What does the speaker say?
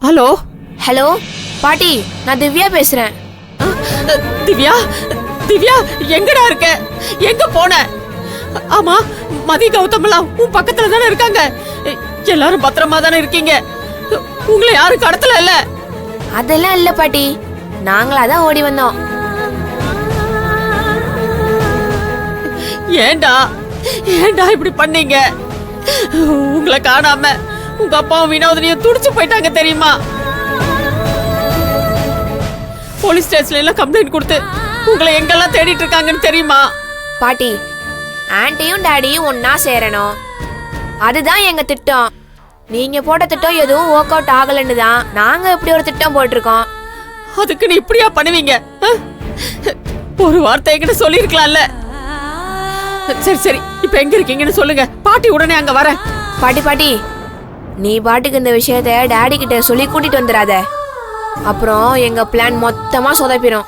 Hello hello பாட்டி, நான் திவ்யா பேசுறேன். திவ்யா, திவ்யா எங்கடா இருக்க? எங்க போன? ஆமா, மதி கௌதம்லாம் உன் பக்கத்துல தானே இருக்காங்க. எல்லாரும் பத்திரமா தானே இருக்கீங்க? உங்களை யாரும் கடத்தல இல்ல? அதெல்லாம் இல்ல பாட்டி, நாங்களாதான் ஓடி வந்தோம். ஏண்டா ஏண்டா இப்படி பண்ணீங்க? உங்களை காணாம உங்க அப்பாவும் வினோதனையும் துடிச்சு போயிட்டாங்க தெரியுமா? போலீஸ் ஸ்டேஷன்ல எல்லாம் கம்ப்ளைண்ட் கொடுத்து உங்களை எங்கெல்லாம் தேடிட்டு இருக்காங்கன்னு தெரியுமா? பாட்டி, ஆன்ட்டியும் டாடியும் ஒன்னா சேரணும், அதுதான் எங்க திட்டம். நீங்க போட்ட திட்டம் எதுவும் ஒர்க் அவுட் ஆகலன்னு தான் நாங்க இப்படி ஒரு திட்டம் போட்டிருக்கோம். அதுக்கு நீ இப்படியா பண்ணுவீங்க? ஒரு வார்த்தை என்கிட்ட சொல்லிருக்கலாம்ல. சரி சரி, இப்ப எங்க இருக்கீங்கன்னு சொல்லுங்க, பாட்டி உடனே அங்க வரேன். பாட்டி பாட்டி, நீ பாட்டுக்கு இந்த விஷயத்த டாடி கிட்ட சொல்லி கூட்டிட்டு வந்துடாத, அப்புறம் எங்க பிளான் மொத்தமா சொதப்பிடும்.